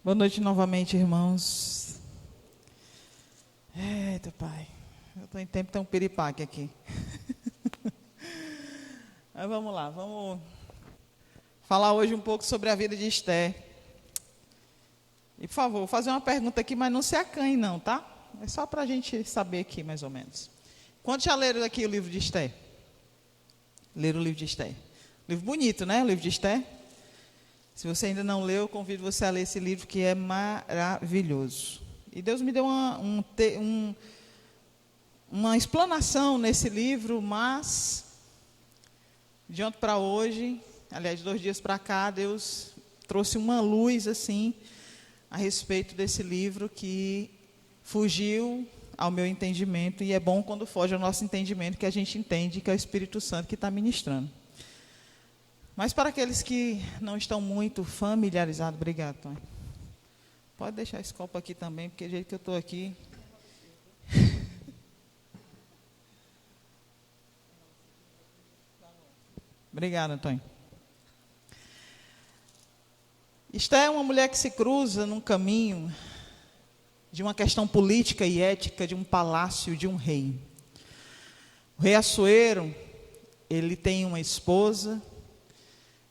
Boa noite novamente, irmãos. Eita, Pai. Eu estou em tempo tão piripaque aqui. Mas vamos lá, vamos falar hoje um pouco sobre a vida de Esther. E, por favor, vou fazer uma pergunta aqui, mas não se acanhe não, tá? É só para a gente saber aqui, mais ou menos. Quantos já leram aqui o livro de Esther? Leram o livro de Esther? Livro bonito, né? O livro de Esther. Se você ainda não leu, eu convido você a ler esse livro que é maravilhoso. E Deus me deu uma explanação nesse livro, mas de ontem para hoje, aliás, 2 dias para cá, Deus trouxe uma luz assim a respeito desse livro que fugiu ao meu entendimento, e é bom quando foge ao nosso entendimento que a gente entende que é o Espírito Santo que está ministrando. Mas para aqueles que não estão muito familiarizados, obrigado, Tony. Pode deixar esse copo aqui também, porque do jeito que eu estou aqui. Obrigado, Antônio. Esther é uma mulher que se cruza num caminho de uma questão política e ética de um palácio de um rei. O rei Assuero, ele tem uma esposa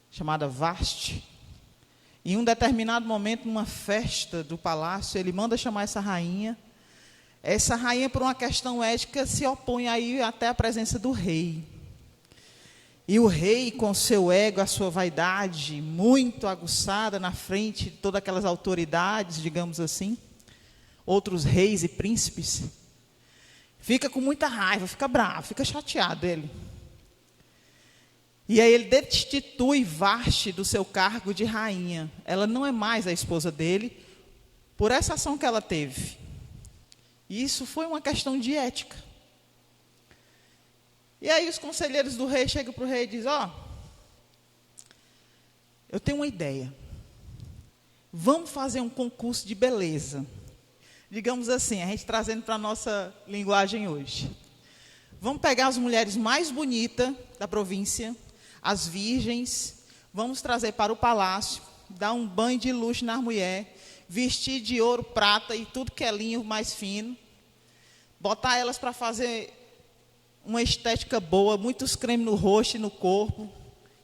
chamada Vaste. Em um determinado momento, numa festa do palácio, ele manda chamar essa rainha. Essa rainha, por uma questão ética, se opõe aí até a presença do rei. E o rei, com seu ego, a sua vaidade, muito aguçada na frente de todas aquelas autoridades, digamos assim, outros reis e príncipes, fica com muita raiva, fica bravo, fica chateado ele. E aí ele destitui Vaste do seu cargo de rainha. Ela não é mais a esposa dele, por essa ação que ela teve. E isso foi uma questão de ética. E aí os conselheiros do rei chegam para o rei e dizem: eu tenho uma ideia. Vamos fazer um concurso de beleza. Digamos assim, a gente trazendo para a nossa linguagem hoje. Vamos pegar as mulheres mais bonitas da província, as virgens, vamos trazer para o palácio, dar um banho de luxo nas mulheres, vestir de ouro, prata e tudo que é linho mais fino, botar elas para fazer uma estética boa, muitos cremes no rosto e no corpo,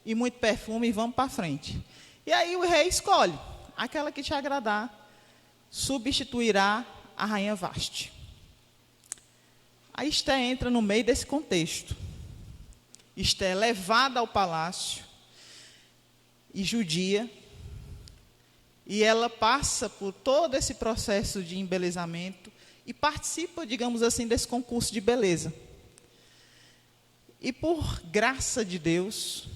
e muito perfume, e vamos para frente. E aí o rei escolhe, aquela que te agradar, substituirá a rainha Vaste. A Esther entra no meio desse contexto. Esther é levada ao palácio e judia, e ela passa por todo esse processo de embelezamento e participa, digamos assim, desse concurso de beleza. E por graça de Deus,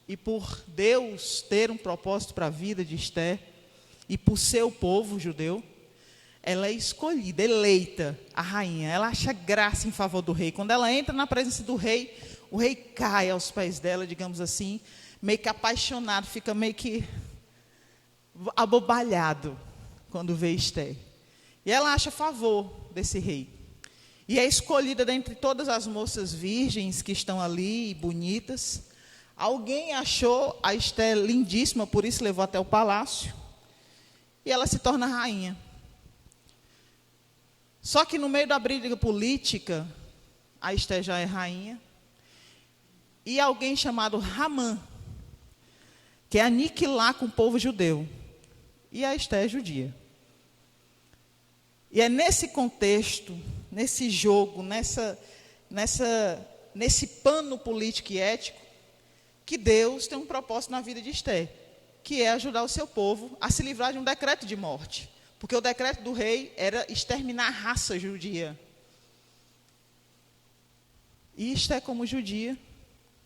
e por Deus ter um propósito para a vida de Esther, e por seu povo judeu, ela é escolhida, eleita a rainha. Ela acha graça em favor do rei. Quando ela entra na presença do rei, o rei cai aos pés dela, digamos assim, meio que apaixonado, fica meio que abobalhado quando vê Esther. E ela acha favor desse rei. E é escolhida dentre todas as moças virgens que estão ali, bonitas. Alguém achou a Esther lindíssima, por isso levou até o palácio. E ela se torna rainha. Só que no meio da briga política, a Esther já é rainha. E alguém chamado Ramã quer aniquilar com o povo judeu. E a Esther é judia. E é nesse contexto, nesse jogo, nesse pano político e ético, que Deus tem um propósito na vida de Esther, que é ajudar o seu povo a se livrar de um decreto de morte. Porque o decreto do rei era exterminar a raça judia. E Esther, como judia,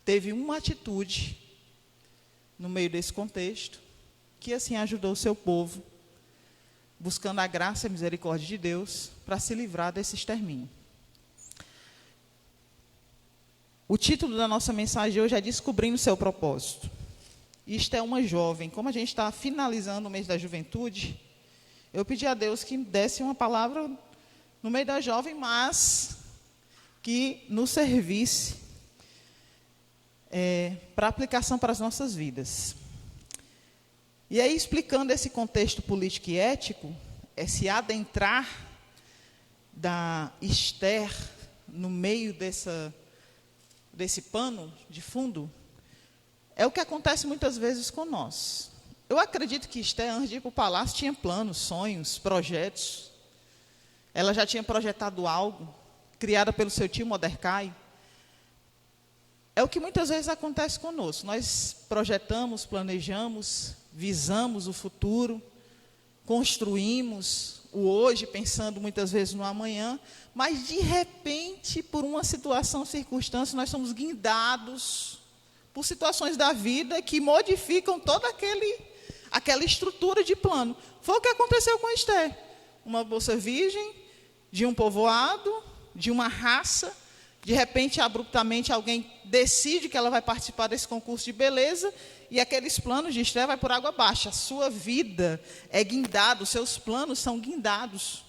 teve uma atitude no meio desse contexto, que assim ajudou o seu povo, buscando a graça e a misericórdia de Deus, para se livrar desse extermínio. O título da nossa mensagem hoje é Descobrindo o Seu Propósito. Esther é uma jovem. Como a gente está finalizando o mês da juventude, eu pedi a Deus que desse uma palavra no meio da jovem, mas que nos servisse para aplicação para as nossas vidas. E aí, explicando esse contexto político e ético, esse adentrar da Esther no meio desse pano de fundo, é o que acontece muitas vezes com nós. Eu acredito que Esther, antes de ir para o palácio, tinha planos, sonhos, projetos. Ela já tinha projetado algo, criada pelo seu tio Mordecai. É o que muitas vezes acontece conosco. Nós projetamos, planejamos, visamos o futuro, construímos o hoje, pensando muitas vezes no amanhã, mas de repente, por uma situação, circunstância, nós somos guindados por situações da vida que modificam toda aquela estrutura de plano. Foi o que aconteceu com Esther. Uma moça virgem, de um povoado, de uma raça, de repente, abruptamente, alguém decide que ela vai participar desse concurso de beleza, e aqueles planos de Esther vai por água abaixo. A sua vida é guindada, os seus planos são guindados.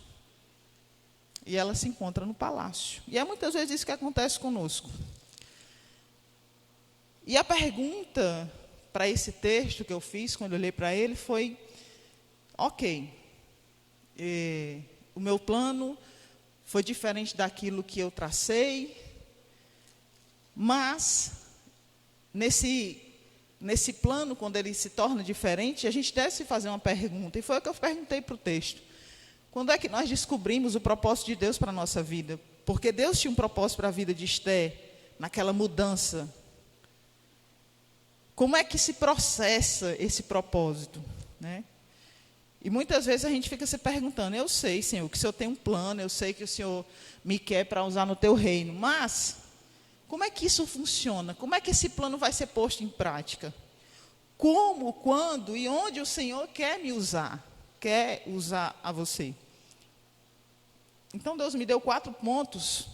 E ela se encontra no palácio. E é muitas vezes isso que acontece conosco. E a pergunta para esse texto que eu fiz, quando eu olhei para ele, foi: ok, o meu plano foi diferente daquilo que eu tracei, mas nesse plano, quando ele se torna diferente, a gente deve se fazer uma pergunta, e foi o que eu perguntei para o texto: quando é que nós descobrimos o propósito de Deus para a nossa vida? Porque Deus tinha um propósito para a vida de Esther, naquela mudança. Como é que se processa esse propósito, né? E muitas vezes a gente fica se perguntando: eu sei, Senhor, que o Senhor tem um plano, eu sei que o Senhor me quer para usar no teu reino, mas como é que isso funciona? Como é que esse plano vai ser posto em prática? Como, quando e onde o Senhor quer me usar? Quer usar a você? Então Deus me deu 4 pontos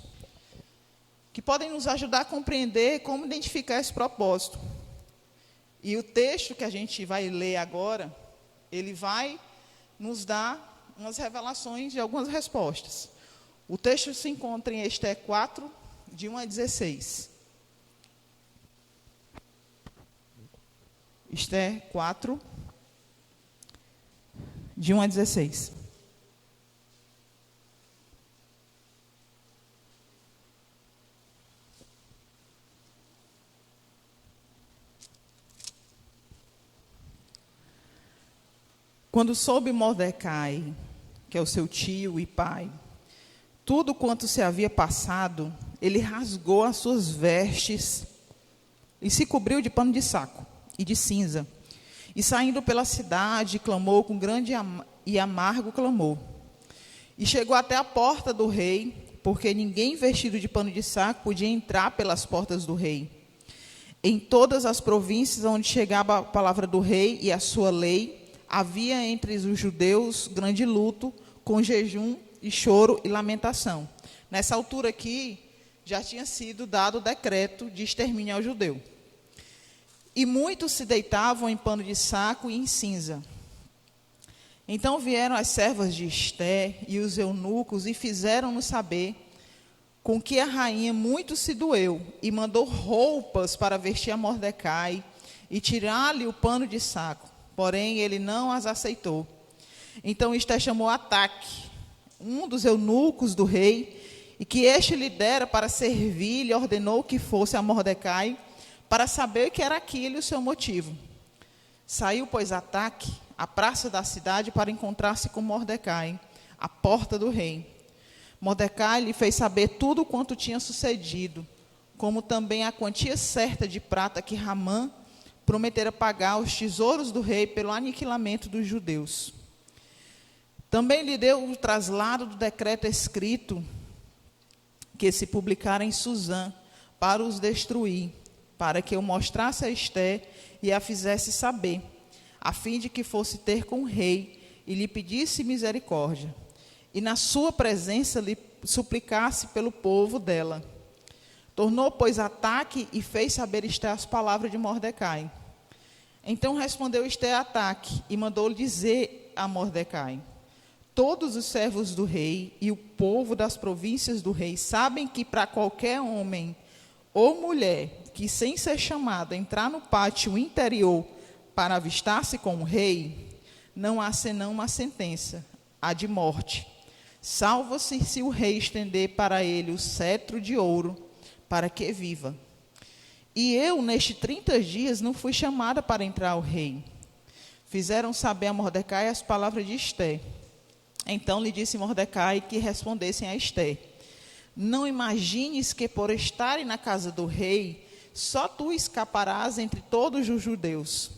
que podem nos ajudar a compreender como identificar esse propósito. E o texto que a gente vai ler agora, ele vai nos dar umas revelações de algumas respostas. O texto se encontra em Esther 4, de 1 a 16. Esther 4, de 1 a 16. Quando soube Mordecai, que é o seu tio e pai, tudo quanto se havia passado, ele rasgou as suas vestes e se cobriu de pano de saco e de cinza. E saindo pela cidade, clamou com grande e amargo clamor. E chegou até a porta do rei, porque ninguém vestido de pano de saco podia entrar pelas portas do rei. Em todas as províncias onde chegava a palavra do rei e a sua lei, havia entre os judeus grande luto, com jejum e choro e lamentação. Nessa altura aqui, já tinha sido dado o decreto de extermínio ao judeu. E muitos se deitavam em pano de saco e em cinza. Então vieram as servas de Esther e os eunucos e fizeram-nos saber com que a rainha muito se doeu e mandou roupas para vestir a Mordecai e tirar-lhe o pano de saco. Porém, ele não as aceitou. Então Esther chamou Ataque, um dos eunucos do rei, e que este lhe dera para servir, lhe ordenou que fosse a Mordecai, para saber o que era aquilo e o seu motivo. Saiu, pois, Ataque à praça da cidade para encontrar-se com Mordecai, à porta do rei. Mordecai lhe fez saber tudo quanto tinha sucedido, como também a quantia certa de prata que Ramã prometera pagar os tesouros do rei pelo aniquilamento dos judeus. Também lhe deu o traslado do decreto escrito que se publicara em Suzã para os destruir, para que eu mostrasse a Esther e a fizesse saber, a fim de que fosse ter com o rei e lhe pedisse misericórdia, e na sua presença lhe suplicasse pelo povo dela. Tornou, pois, Ataque e fez saber Esther as palavras de Mordecai. Então respondeu Esther a Ataque e mandou-lhe dizer a Mordecai: todos os servos do rei e o povo das províncias do rei sabem que para qualquer homem ou mulher que, sem ser chamado, entrar no pátio interior para avistar-se com o rei, não há senão uma sentença, a de morte. Salva-se se o rei estender para ele o cetro de ouro, para que viva. E eu, nestes 30 dias, não fui chamada para entrar ao rei. Fizeram saber a Mordecai as palavras de Ester. Então lhe disse Mordecai que respondessem a Ester: não imagines que por estarem na casa do rei, só tu escaparás entre todos os judeus.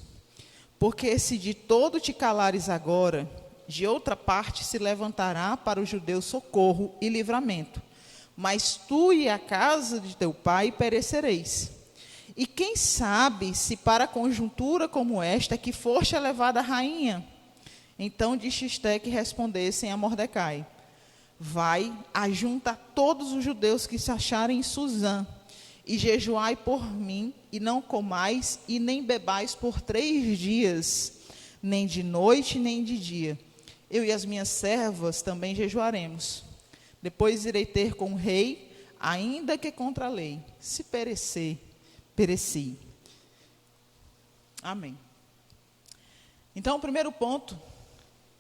Porque se de todo te calares agora, de outra parte se levantará para os judeus socorro e livramento. Mas tu e a casa de teu pai perecereis. E quem sabe se para conjuntura como esta que foste elevada a rainha? Então disse Ester que respondessem a Mordecai: vai, ajunta todos os judeus que se acharem em Susã, e jejuai por mim, e não comais e nem bebais por 3 dias, nem de noite nem de dia. Eu e as minhas servas também jejuaremos. Depois irei ter com o rei, ainda que contra a lei. Se perecer, pereci. Amém. Então, o primeiro ponto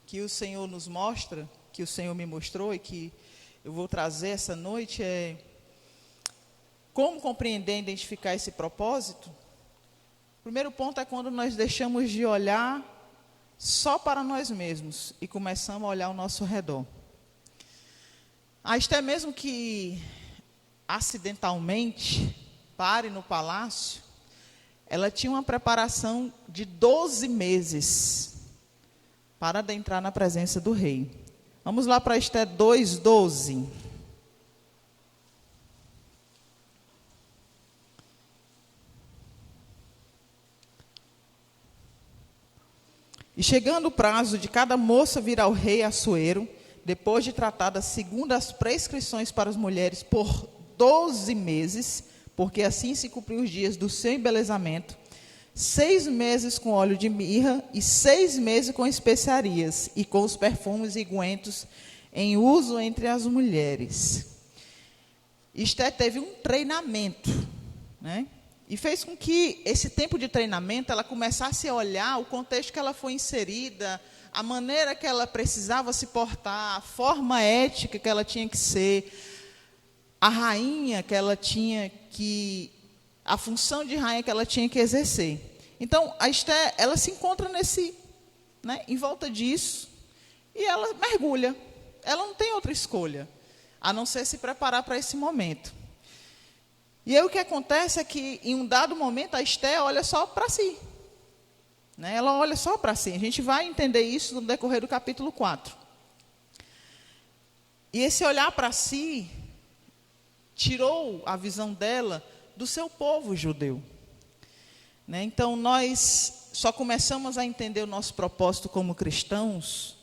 que o Senhor nos mostra, que o Senhor me mostrou e que eu vou trazer essa noite é como compreender e identificar esse propósito. O primeiro ponto é quando nós deixamos de olhar só para nós mesmos e começamos a olhar ao nosso redor. Até mesmo que acidentalmente pare no palácio, ela tinha uma preparação de 12 meses para adentrar na presença do rei. Vamos lá para Ester 2:12. E chegando o prazo de cada moça vir ao rei Assuero, depois de tratada segundo as prescrições para as mulheres por 12 meses, porque assim se cumpriu os dias do seu embelezamento, 6 meses com óleo de mirra e 6 meses com especiarias e com os perfumes e ungüentos em uso entre as mulheres. Ester teve um treinamento, né? E fez com que esse tempo de treinamento ela começasse a olhar o contexto que ela foi inserida, a maneira que ela precisava se portar, a forma ética que ela tinha que ser, a rainha que ela tinha que, a função de rainha que ela tinha que exercer. Então, a Ester, ela se encontra nesse, né, em volta disso, e ela mergulha. Ela não tem outra escolha, a não ser se preparar para esse momento. E aí o que acontece é que, em um dado momento, a Ester olha só para si. Né? Ela olha só para si. A gente vai entender isso no decorrer do capítulo 4. E esse olhar para si tirou a visão dela do seu povo judeu. Né? Então, nós só começamos a entender o nosso propósito como cristãos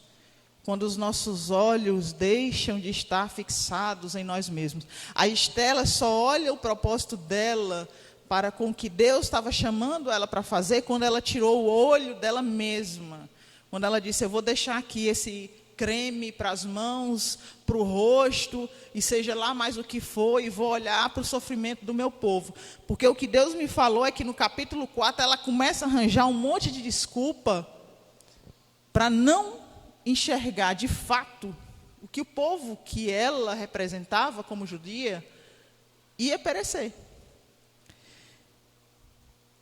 quando os nossos olhos deixam de estar fixados em nós mesmos. A Estela só olha o propósito dela para com o que Deus estava chamando ela para fazer quando ela tirou o olho dela mesma. Quando ela disse: eu vou deixar aqui esse creme para as mãos, para o rosto, e seja lá mais o que for, e vou olhar para o sofrimento do meu povo. Porque o que Deus me falou é que no capítulo 4 ela começa a arranjar um monte de desculpa para não enxergar de fato o que o povo que ela representava como judia ia perecer.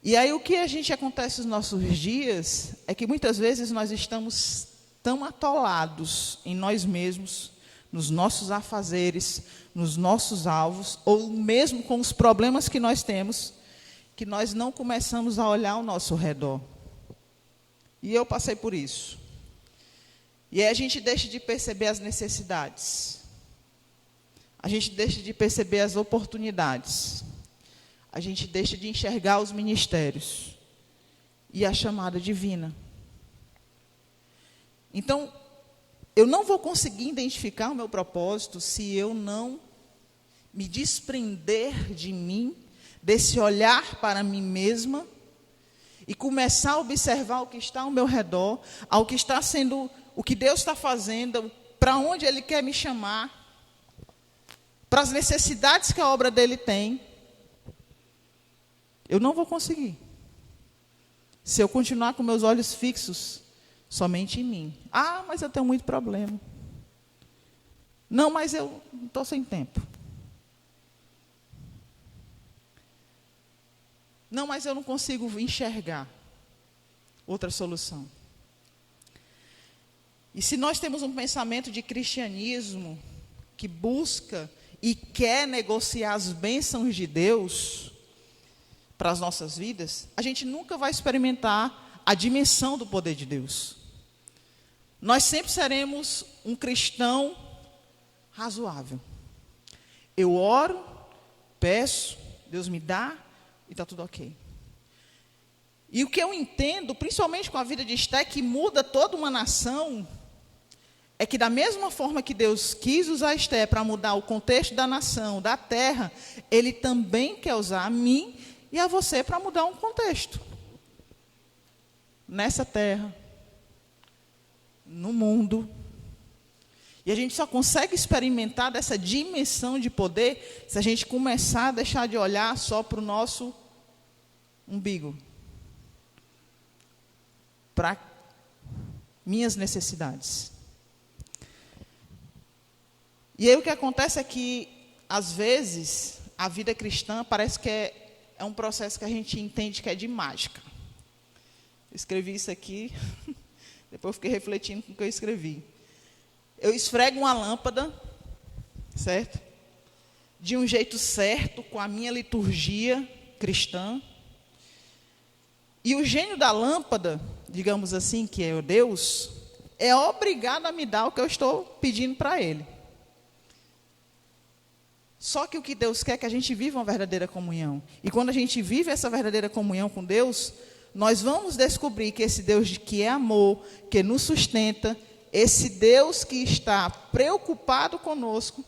E aí o que a gente acontece nos nossos dias é que muitas vezes nós estamos tão atolados em nós mesmos, nos nossos afazeres, nos nossos alvos, ou mesmo com os problemas que nós temos, que nós não começamos a olhar ao nosso redor. E eu passei por isso. E aí a gente deixa de perceber as necessidades. A gente deixa de perceber as oportunidades. A gente deixa de enxergar os ministérios e a chamada divina. Então, eu não vou conseguir identificar o meu propósito se eu não me desprender de mim, desse olhar para mim mesma, e começar a observar o que está ao meu redor, ao que está sendo, o que Deus está fazendo, para onde Ele quer me chamar, para as necessidades que a obra dele tem. Eu não vou conseguir se eu continuar com meus olhos fixos somente em mim. Ah, mas eu tenho muito problema. Não, mas eu estou sem tempo. Não, mas eu não consigo enxergar outra solução. E se nós temos um pensamento de cristianismo que busca e quer negociar as bênçãos de Deus para as nossas vidas, a gente nunca vai experimentar a dimensão do poder de Deus. Nós sempre seremos um cristão razoável. Eu oro, peço, Deus me dá e está tudo ok. E o que eu entendo, principalmente com a vida de Esté, que muda toda uma nação, é que da mesma forma que Deus quis usar Esté para mudar o contexto da nação, da terra, Ele também quer usar a mim e a você para mudar um contexto. Nessa terra, no mundo. E a gente só consegue experimentar dessa dimensão de poder se a gente começar a deixar de olhar só para o nosso umbigo. Para minhas necessidades. E aí o que acontece é que, às vezes, a vida cristã parece que é um processo que a gente entende que é de mágica. Eu escrevi isso aqui, depois eu fiquei refletindo com o que eu escrevi. Eu esfrego uma lâmpada, certo? De um jeito certo, com a minha liturgia cristã. E o gênio da lâmpada, digamos assim, que é o Deus, é obrigado a me dar o que eu estou pedindo para Ele. Só que o que Deus quer é que a gente viva uma verdadeira comunhão. E quando a gente vive essa verdadeira comunhão com Deus, nós vamos descobrir que esse Deus que é amor, que nos sustenta, esse Deus que está preocupado conosco,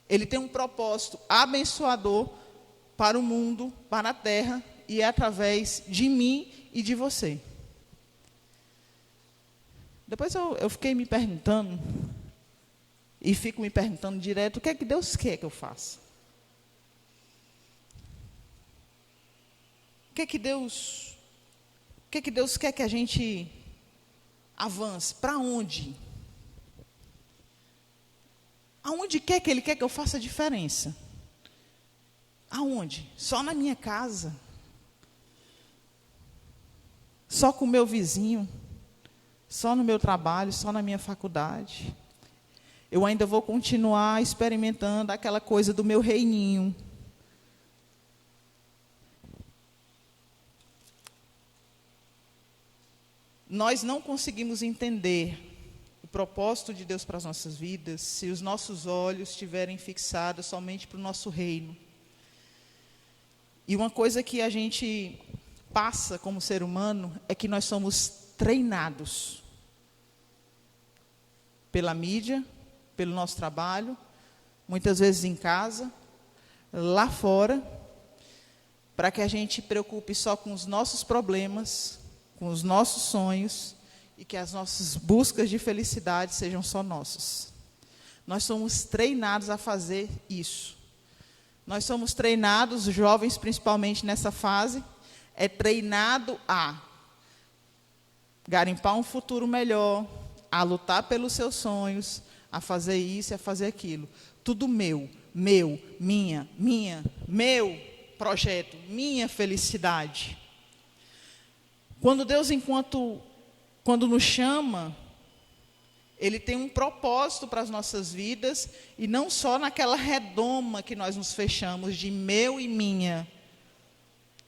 Ele tem um propósito abençoador para o mundo, para a terra, e é através de mim e de você. Depois eu fiquei me perguntando, e fico me perguntando direto, o que é que Deus quer que eu faça? O que é que Deus quer que a gente avance? Para onde? Aonde quer que Ele quer que eu faça a diferença? Aonde? Só na minha casa? Só com o meu vizinho? Só no meu trabalho? Só na minha faculdade? Eu ainda vou continuar experimentando aquela coisa do meu reininho. Nós não conseguimos entender o propósito de Deus para as nossas vidas se os nossos olhos estiverem fixados somente para o nosso reino. E uma coisa que a gente passa como ser humano é que nós somos treinados pela mídia, pelo nosso trabalho, muitas vezes em casa, lá fora, para que a gente preocupe só com os nossos problemas, com os nossos sonhos, e que as nossas buscas de felicidade sejam só nossas. Nós somos treinados a fazer isso. Nós somos treinados, jovens principalmente nessa fase, é treinado a garimpar um futuro melhor, a lutar pelos seus sonhos, a fazer isso e a fazer aquilo. Tudo meu, minha, meu projeto, minha felicidade. Quando Deus, quando nos chama, Ele tem um propósito para as nossas vidas, e não só naquela redoma que nós nos fechamos de meu e minha,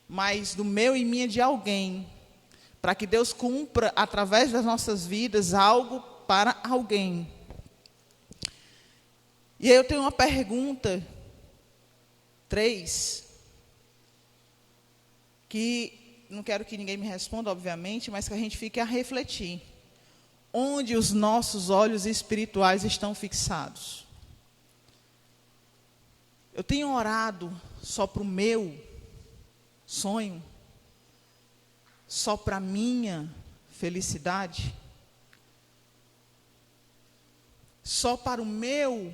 mas do meu e minha de alguém, para que Deus cumpra através das nossas vidas algo para alguém. E aí eu tenho uma pergunta, 3, que não quero que ninguém me responda, obviamente, mas que a gente fique a refletir. Onde os nossos olhos espirituais estão fixados? Eu tenho orado só para o meu sonho? Só para a minha felicidade? Só para o meu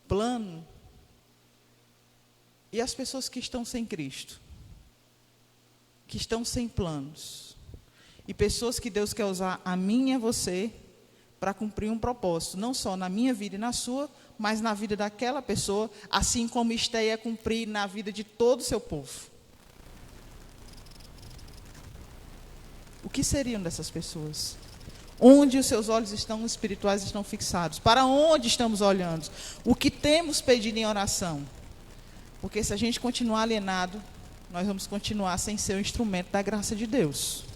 plano? E as pessoas que estão sem Cristo? Que estão sem planos? e pessoas que Deus quer usar a mim e a você para cumprir um propósito, não só na minha vida e na sua, mas na vida daquela pessoa, assim como Esté ia cumprir na vida de todo o seu povo. O que seriam dessas pessoas? Onde os seus olhos espirituais estão fixados? Para onde estamos olhando? O que temos pedido em oração? Porque se a gente continuar alienado, nós vamos continuar sem ser o instrumento da graça de Deus.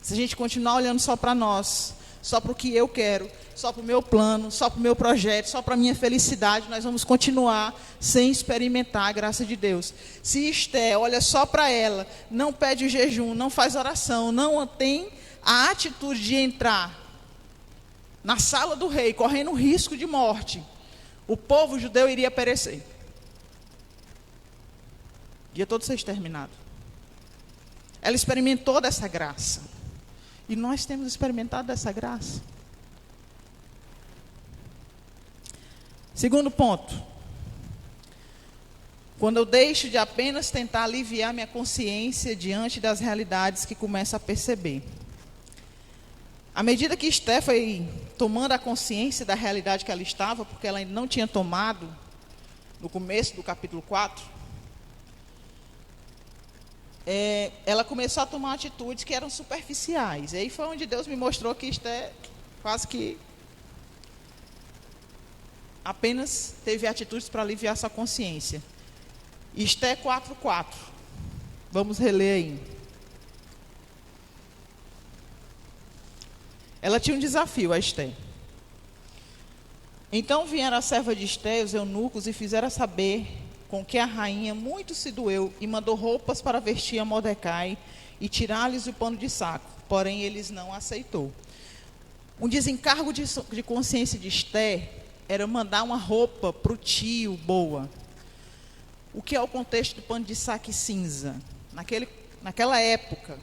Se a gente continuar olhando só para nós, só para o que eu quero, só para o meu plano, só para o meu projeto, só para a minha felicidade, nós vamos continuar sem experimentar a graça de Deus. Se Esté olha só para ela, não pede o jejum, não faz oração, não tem a atitude de entrar na sala do rei, correndo risco de morte, o povo judeu iria perecer. Ia todo ser exterminado. Ela experimentou dessa graça. E nós temos experimentado dessa graça. Segundo ponto. Quando eu deixo de apenas tentar aliviar minha consciência diante das realidades que começo a perceber. À medida que Esté foi tomando a consciência da realidade que ela estava, porque ela ainda não tinha tomado, no começo do capítulo 4, ela começou a tomar atitudes que eram superficiais. E aí foi onde Deus me mostrou que Esté quase que apenas teve atitudes para aliviar sua consciência. Esté 4:4. Vamos reler aí. Ela tinha um desafio, a Esté. Então vieram a serva de Esté, os eunucos, e fizeram saber com que a rainha muito se doeu e mandou roupas para vestir a Mordecai e tirar-lhes o pano de saco. Porém, eles não aceitou. Um desencargo de consciência de Esté era mandar uma roupa para o tio boa. O que é o contexto do pano de saco cinza? Naquela época,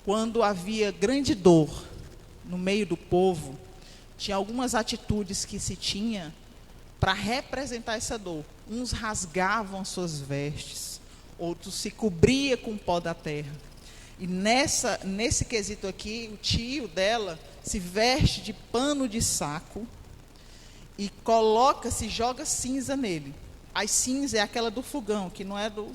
quando havia grande dor no meio do povo, tinha algumas atitudes que se tinha para representar essa dor. Uns rasgavam suas vestes, outros se cobriam com o pó da terra. E nesse quesito aqui, o tio dela se veste de pano de saco e joga cinza nele. A cinza é aquela do fogão, que não é do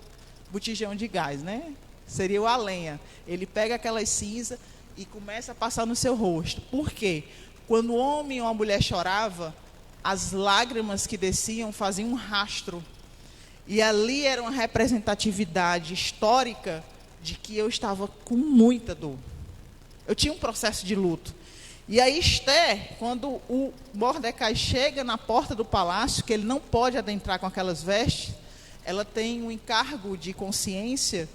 botijão de gás, né? Seria a lenha. Ele pega aquela cinza e começa a passar no seu rosto. Por quê? Quando o homem ou a mulher chorava, as lágrimas que desciam faziam um rastro. E ali era uma representatividade histórica de que eu estava com muita dor. Eu tinha um processo de luto. E aí Esté, quando o Mordecai chega na porta do palácio, que ele não pode adentrar com aquelas vestes, ela tem um encargo de consciência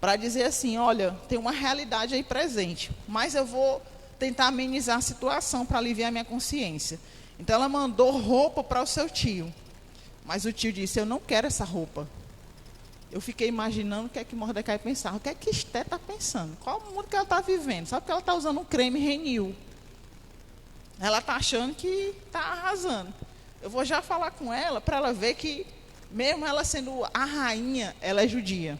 para dizer assim, olha, tem uma realidade aí presente, mas eu vou tentar amenizar a situação para aliviar a minha consciência. Então ela mandou roupa para o seu tio. Mas o tio disse, eu não quero essa roupa. Eu fiquei imaginando o que é que Mordecai pensava. O que é que Esté está pensando? Qual o mundo que ela está vivendo? Sabe que ela está usando um creme Renil. Ela está achando que está arrasando. Eu vou já falar com ela para ela ver que, mesmo ela sendo a rainha, ela é judia.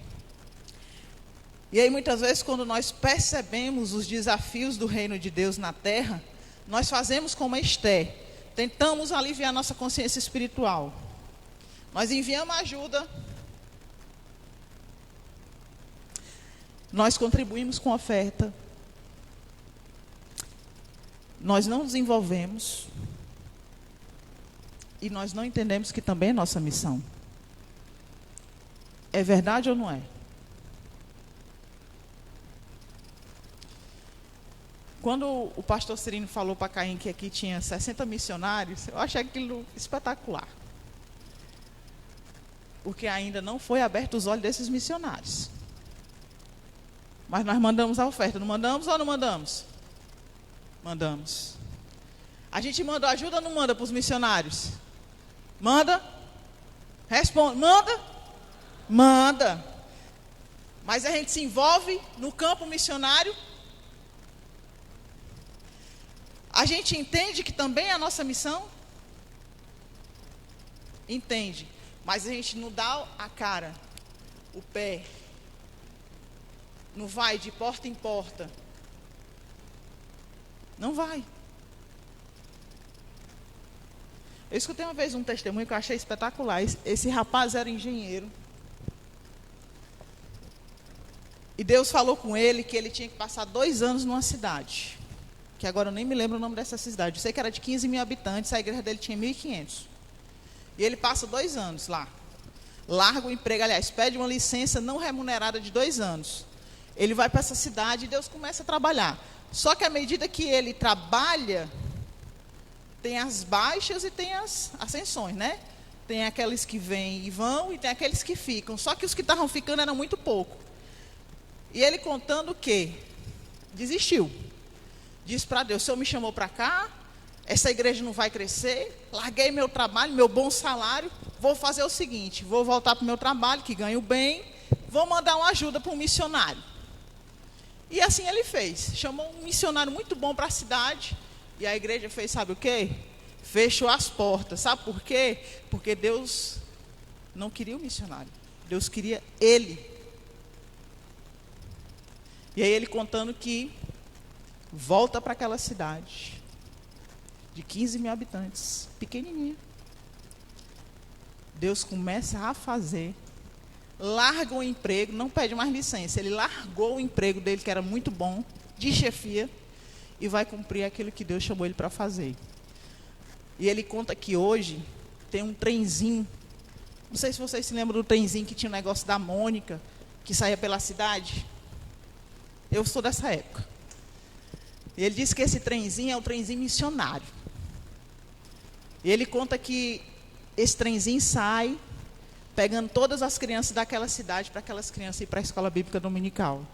E aí muitas vezes quando nós percebemos os desafios do reino de Deus na terra, nós fazemos como Esté. Tentamos aliviar nossa consciência espiritual. Nós enviamos ajuda. Nós contribuímos com oferta. Nós não desenvolvemos. E nós não entendemos que também é nossa missão. É verdade ou não é? Quando o pastor Cirino falou para Caim que aqui tinha 60 missionários, eu achei aquilo espetacular. Porque ainda não foi aberto os olhos desses missionários. Mas nós mandamos a oferta, não mandamos ou não mandamos? Mandamos. A gente manda ajuda ou não manda para os missionários? Manda? Responde. Manda? Manda. Mas a gente se envolve no campo missionário? A gente entende que também é a nossa missão? Entende. Mas a gente não dá a cara, o pé. Não vai de porta em porta, Não vai. Eu escutei uma vez um testemunho que eu achei espetacular. Esse rapaz era engenheiro. E Deus falou com ele que ele tinha que passar 2 anos numa cidade. Que agora eu nem me lembro o nome dessa cidade. Eu sei que era de 15 mil habitantes, a igreja dele tinha 1.500. E ele passa 2 anos lá. Larga o emprego, aliás, pede uma licença não remunerada de 2 anos. Ele vai para essa cidade e Deus começa a trabalhar. Só que à medida que ele trabalha, tem as baixas e tem as ascensões, né? Tem aqueles que vêm e vão e tem aqueles que ficam. Só que os que estavam ficando eram muito pouco. E ele contando que desistiu. Disse para Deus, o Senhor me chamou para cá, essa igreja não vai crescer, larguei meu trabalho, meu bom salário, vou fazer o seguinte, vou voltar para o meu trabalho, que ganho bem, vou mandar uma ajuda para um missionário. E assim ele fez, chamou um missionário muito bom para a cidade, e a igreja fez, sabe o quê? Fechou as portas, sabe por quê? Porque Deus não queria o missionário, Deus queria ele. E aí ele contando que volta para aquela cidade, de 15 mil habitantes, pequenininha. Deus começa a fazer, larga o emprego, não pede mais licença, ele largou o emprego dele, que era muito bom, de chefia, e vai cumprir aquilo que Deus chamou ele para fazer. E ele conta que hoje tem um trenzinho, não sei se vocês se lembram do trenzinho que tinha o negócio da Mônica, que saía pela cidade. Eu sou dessa época. E ele disse que esse trenzinho é um trenzinho missionário. E ele conta que esse trenzinho sai pegando todas as crianças daquela cidade para aquelas crianças ir para a escola bíblica dominical.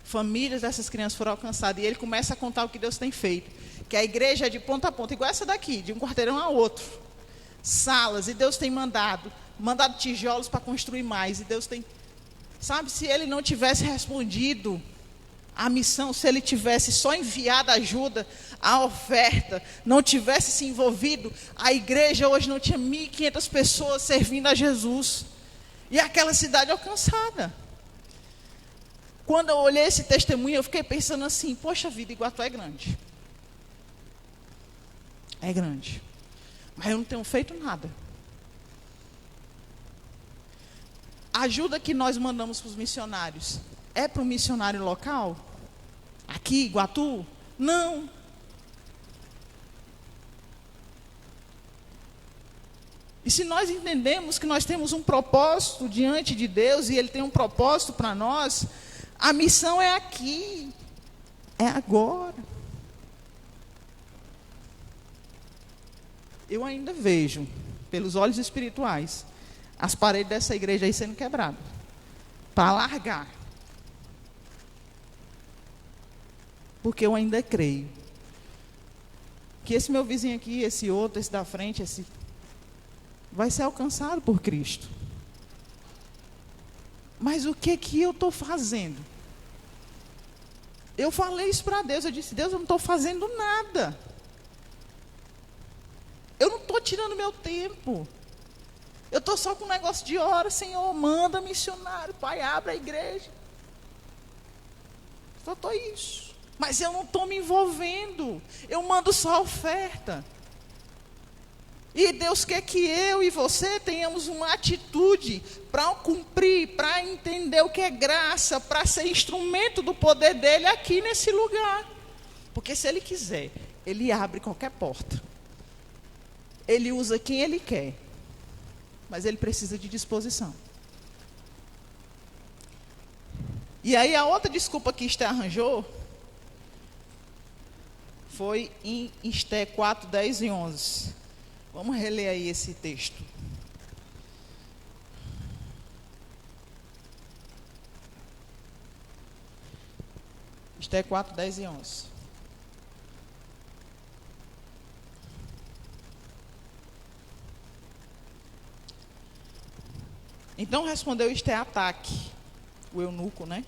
Famílias dessas crianças foram alcançadas. E ele começa a contar o que Deus tem feito. Que a igreja é de ponta a ponta, igual essa daqui, de um quarteirão a outro. Salas, e Deus tem mandado tijolos para construir mais. E Deus tem... Sabe, se ele não tivesse respondido a missão, se ele tivesse só enviado a ajuda, a oferta, não tivesse se envolvido, a igreja hoje não tinha 1.500 pessoas servindo a Jesus. E aquela cidade alcançada. Quando eu olhei esse testemunho, eu fiquei pensando assim, poxa vida, Iguatu é grande. É grande. Mas eu não tenho feito nada. A ajuda que nós mandamos para os missionários é para um missionário local? Aqui, Iguatu? Não. E se nós entendemos que nós temos um propósito diante de Deus, e Ele tem um propósito para nós, a missão é aqui, é agora. Eu ainda vejo, pelos olhos espirituais, as paredes dessa igreja aí sendo quebradas, para largar. Porque eu ainda creio que esse meu vizinho aqui, esse outro, esse da frente, esse vai ser alcançado por Cristo. Mas o que eu estou fazendo? Eu falei isso para Deus, eu disse, Deus, eu não estou fazendo nada. Eu não estou tirando meu tempo. Eu estou só com um negócio de hora, Senhor, manda missionário, Pai, abre a igreja. Só estou isso. Mas eu não estou me envolvendo. Eu mando só a oferta. E Deus quer que eu e você tenhamos uma atitude para cumprir, para entender o que é graça, para ser instrumento do poder dele aqui nesse lugar. Porque se ele quiser, ele abre qualquer porta. Ele usa quem ele quer. Mas ele precisa de disposição. E aí a outra desculpa que Esté arranjou foi em Esté 4, 10 e 11. Vamos reler aí esse texto. Esté 4, 10 e 11. Então respondeu Esté a Ataque, o eunuco, né?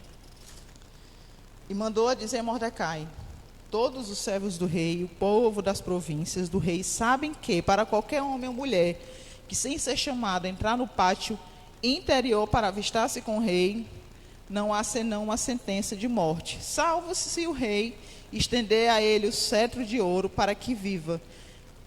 E mandou a dizer a Mordecai: todos os servos do rei, o povo das províncias do rei, sabem que, para qualquer homem ou mulher que, sem ser chamado, entrar no pátio interior para avistar-se com o rei, não há senão uma sentença de morte, salvo se o rei estender a ele o cetro de ouro para que viva.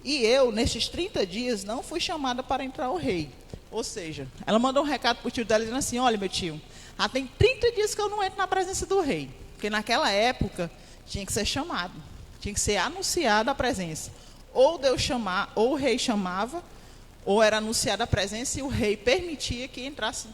E eu, nestes 30 dias, não fui chamada para entrar ao rei. Ou seja, ela mandou um recado para o tio dela, dizendo assim, olha, meu tio, já tem 30 dias que eu não entro na presença do rei. Porque naquela época, tinha que ser chamado, tinha que ser anunciada a presença. Ou Deus chamar, ou o rei chamava, ou era anunciada a presença e o rei permitia que entrasse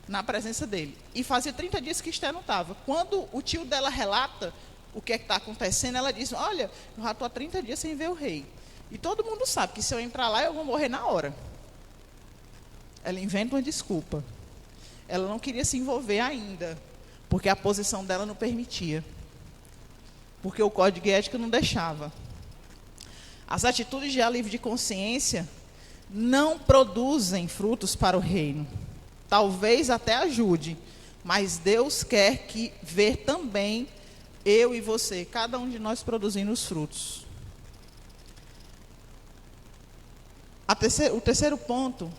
na presença dele. E fazia 30 dias que Esther não estava. Quando o tio dela relata o que é que está acontecendo, ela diz, olha, eu já estou há 30 dias sem ver o rei. E todo mundo sabe que se eu entrar lá, eu vou morrer na hora. Ela inventa uma desculpa. Ela não queria se envolver ainda, porque a posição dela não permitia. Porque o código ético não deixava. As atitudes de alívio de consciência não produzem frutos para o reino. Talvez até ajude, mas Deus quer que ver também eu e você, cada um de nós produzindo os frutos. O terceiro ponto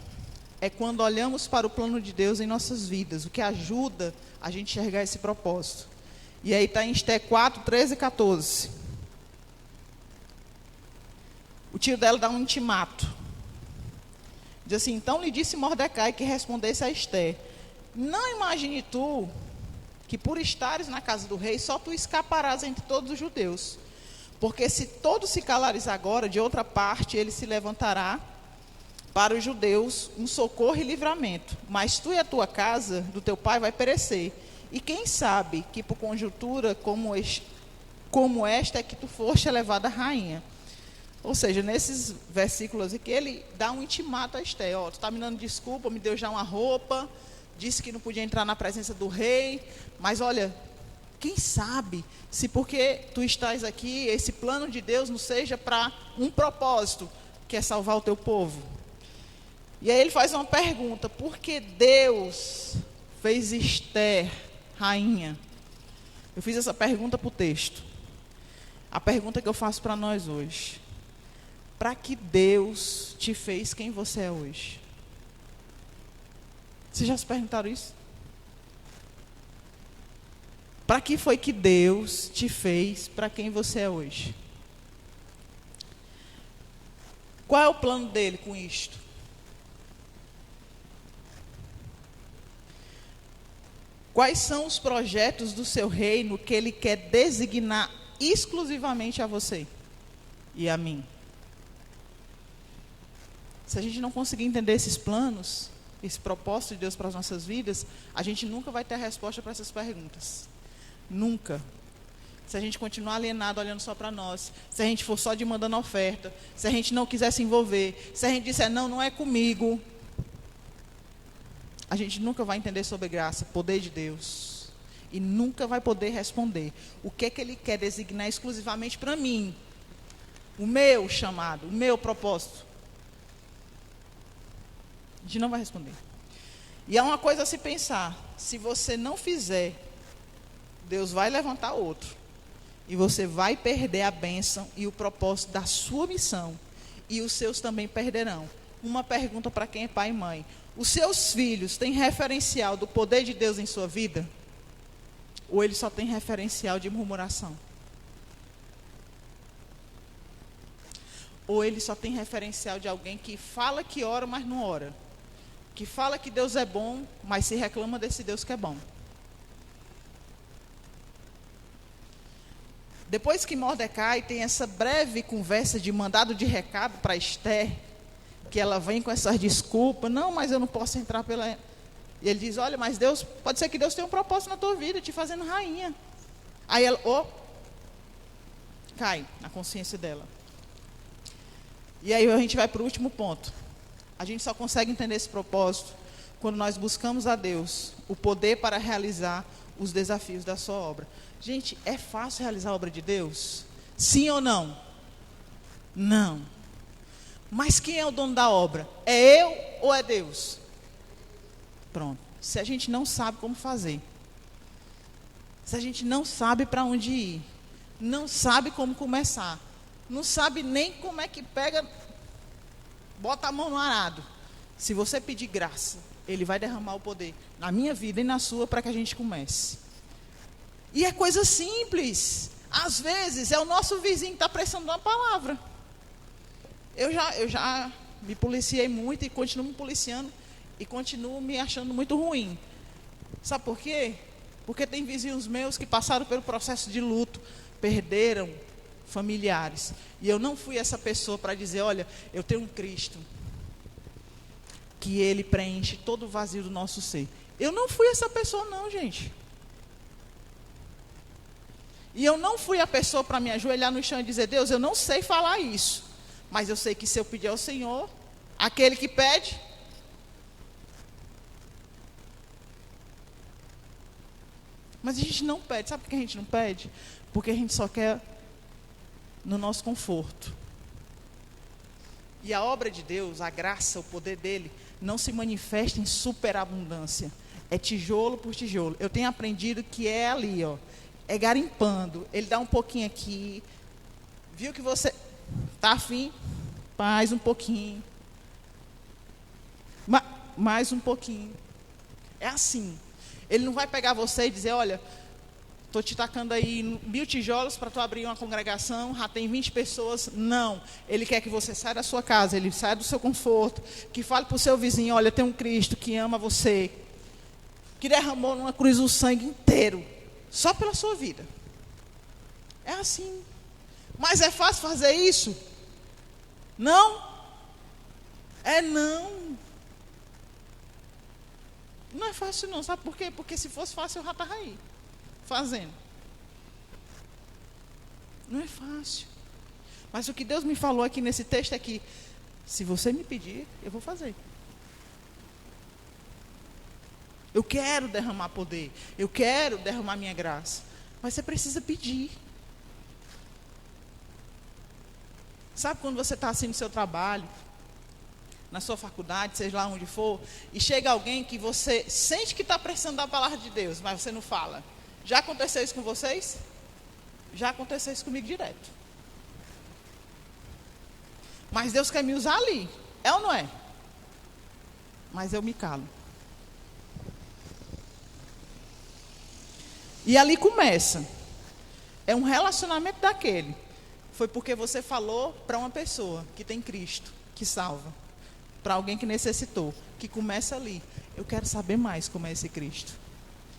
é quando olhamos para o plano de Deus em nossas vidas, o que ajuda a gente enxergar esse propósito. E aí está em Esther 4, 13 e 14. O tio dela dá um intimato. Diz assim, então lhe disse Mordecai que respondesse a Esther, não imagine tu que por estares na casa do rei, só tu escaparás entre todos os judeus. Porque se todos se calares agora, de outra parte ele se levantará para os judeus um socorro e livramento. Mas tu e a tua casa, do teu pai, vai perecer. E quem sabe que por conjuntura como esta é que tu foste elevada rainha. Ou seja, nesses versículos aqui, ele dá um intimato a Esther. Ó, tu está me dando desculpa, me deu já uma roupa, disse que não podia entrar na presença do rei, mas olha, quem sabe se porque tu estás aqui, esse plano de Deus não seja para um propósito, que é salvar o teu povo. E aí ele faz uma pergunta, por que Deus fez Esther rainha? Eu fiz essa pergunta para o texto. A pergunta que eu faço para nós hoje. Para que Deus te fez quem você é hoje? Vocês já se perguntaram isso? Para que foi que Deus te fez para quem você é hoje? Qual é o plano dele com isto? Quais são os projetos do seu reino que ele quer designar exclusivamente a você e a mim? Se a gente não conseguir entender esses planos, esse propósito de Deus para as nossas vidas, a gente nunca vai ter a resposta para essas perguntas. Nunca. Se a gente continuar alienado, olhando só para nós, se a gente for só demandando oferta, se a gente não quiser se envolver, se a gente disser, não, não é comigo, a gente nunca vai entender sobre graça, poder de Deus, e nunca vai poder responder o que é que ele quer designar exclusivamente para mim, o meu chamado, o meu propósito. A gente não vai responder. E é uma coisa a se pensar, se você não fizer, Deus vai levantar outro, e você vai perder a bênção e o propósito da sua missão, e os seus também perderão. Uma pergunta para quem é pai e mãe: os seus filhos têm referencial do poder de Deus em sua vida? Ou eles só têm referencial de murmuração? Ou ele só tem referencial de alguém que fala que ora, mas não ora? Que fala que Deus é bom, mas se reclama desse Deus que é bom? Depois que Mordecai tem essa breve conversa de mandado de recado para Esther, que ela vem com essas desculpas, não, mas eu não posso entrar pela... E ele diz, olha, mas Deus, pode ser que Deus tenha um propósito na tua vida, te fazendo rainha. Aí ela, cai na consciência dela. E aí a gente vai para o último ponto. A gente só consegue entender esse propósito quando nós buscamos a Deus o poder para realizar os desafios da sua obra. Gente, é fácil realizar a obra de Deus? Sim ou não? Não. Mas quem é o dono da obra? É eu ou é Deus? Pronto. Se a gente não sabe como fazer, se a gente não sabe para onde ir, não sabe como começar, não sabe nem como é que pega, bota a mão no arado. Se você pedir graça, Ele vai derramar o poder na minha vida e na sua para que a gente comece. E é coisa simples. Às vezes é o nosso vizinho que está precisando de uma palavra. Eu já me policiei muito e continuo me policiando e continuo me achando muito ruim. Sabe por quê? Porque tem vizinhos meus que passaram pelo processo de luto, perderam familiares. E eu não fui essa pessoa para dizer, olha, eu tenho um Cristo, que Ele preenche todo o vazio do nosso ser. Eu não fui essa pessoa não, gente. E eu não fui a pessoa para me ajoelhar no chão e dizer, Deus, eu não sei falar isso, mas eu sei que se eu pedir ao Senhor, aquele que pede, mas a gente não pede. Sabe por que a gente não pede? Porque a gente só quer no nosso conforto. E a obra de Deus, a graça, o poder dele, não se manifesta em superabundância. É tijolo por tijolo. Eu tenho aprendido que é ali, ó. É garimpando. Ele dá um pouquinho aqui. Viu que você está afim? Mais um pouquinho. Mais um pouquinho. É assim. Ele não vai pegar você e dizer, olha, estou te tacando aí 1000 tijolos para tu abrir uma congregação, já tem 20 pessoas. Não. Ele quer que você saia da sua casa, ele saia do seu conforto, que fale para o seu vizinho, olha, tem um Cristo que ama você, que derramou numa cruz o sangue inteiro, só pela sua vida. É assim. Mas é fácil fazer isso? Não. É não. Não é fácil não, sabe por quê? Porque se fosse fácil eu já estava aí, fazendo. Não é fácil. Mas o que Deus me falou aqui nesse texto é que, se você me pedir, eu vou fazer. Eu quero derramar poder, eu quero derramar minha graça, mas você precisa pedir. Sabe quando você está assim no seu trabalho, na sua faculdade, seja lá onde for, e chega alguém que você sente que está precisando da palavra de Deus, mas você não fala. Já aconteceu isso com vocês? Já aconteceu isso comigo direto. Mas Deus quer me usar ali, é ou não é? Mas eu me calo. E ali começa. É um relacionamento daquele. Foi porque você falou para uma pessoa que tem Cristo, que salva. Para alguém que necessitou, que começa ali. Eu quero saber mais como é esse Cristo.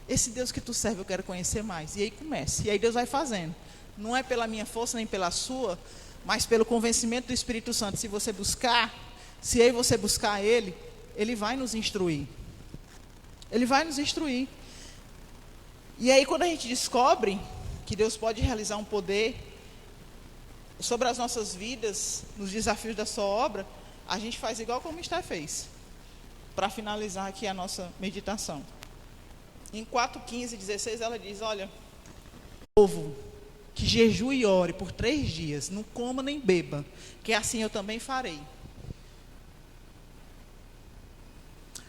Esse Deus que tu serve, eu quero conhecer mais. E aí começa. E aí Deus vai fazendo. Não é pela minha força, nem pela sua, mas pelo convencimento do Espírito Santo. Se você buscar, se aí você buscar Ele, Ele vai nos instruir. Ele vai nos instruir. E aí quando a gente descobre que Deus pode realizar um poder sobre as nossas vidas, nos desafios da sua obra, a gente faz igual como Esther fez, para finalizar aqui a nossa meditação. Em 4:15-16 ela diz, olha, povo, que jejue e ore por 3 dias, não coma nem beba, que assim eu também farei.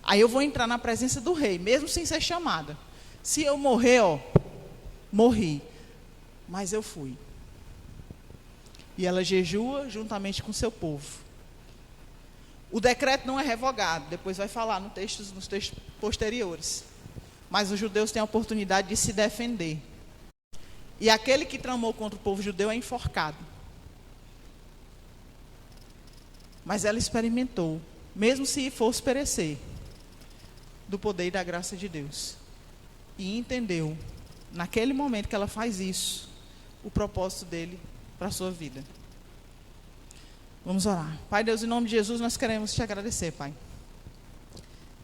Aí eu vou entrar na presença do rei, mesmo sem ser chamada. Se eu morrer, ó, morri, mas eu fui. E ela jejua juntamente com seu povo. O decreto não é revogado, depois vai falar nos textos posteriores. Mas os judeus têm a oportunidade de se defender. E aquele que tramou contra o povo judeu é enforcado. Mas ela experimentou, mesmo se fosse perecer, do poder e da graça de Deus. E entendeu, naquele momento que ela faz isso, o propósito dele para a sua vida. Vamos orar. Pai Deus, em nome de Jesus, nós queremos te agradecer, Pai.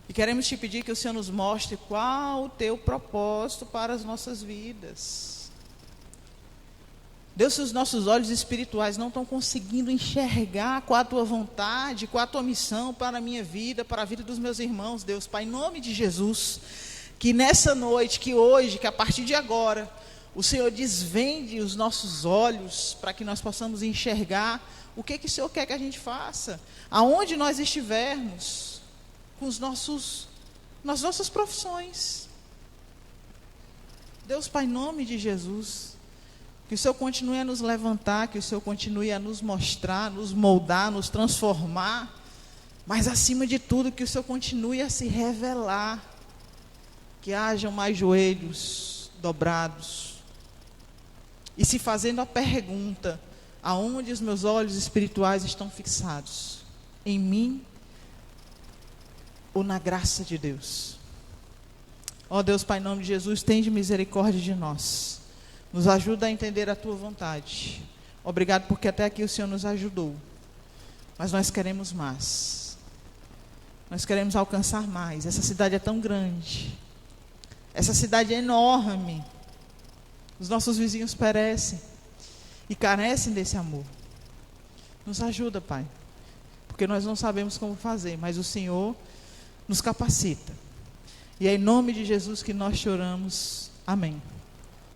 E queremos te pedir que o Senhor nos mostre qual o teu propósito para as nossas vidas. Deus, se os nossos olhos espirituais não estão conseguindo enxergar qual a tua vontade, qual a tua missão para a minha vida, para a vida dos meus irmãos, Deus, Pai, em nome de Jesus, que nessa noite, que hoje, que a partir de agora, o Senhor desvende os nossos olhos para que nós possamos enxergar o que o Senhor quer que a gente faça, aonde nós estivermos, com nas nossas profissões. Deus, Pai, em nome de Jesus, que o Senhor continue a nos levantar, que o Senhor continue a nos mostrar, nos moldar, nos transformar, mas acima de tudo, que o Senhor continue a se revelar, que hajam mais joelhos dobrados, e se fazendo a pergunta: aonde os meus olhos espirituais estão fixados? Em mim ou na graça de Deus? Ó Deus, Pai, em nome de Jesus, tende misericórdia de nós. Nos ajuda a entender a Tua vontade. Obrigado porque até aqui o Senhor nos ajudou. Mas nós queremos mais. Nós queremos alcançar mais. Essa cidade é tão grande. Essa cidade é enorme. Os nossos vizinhos perecem e carecem desse amor. Nos ajuda, Pai, porque nós não sabemos como fazer, mas o Senhor nos capacita. E é em nome de Jesus que nós choramos. Amém.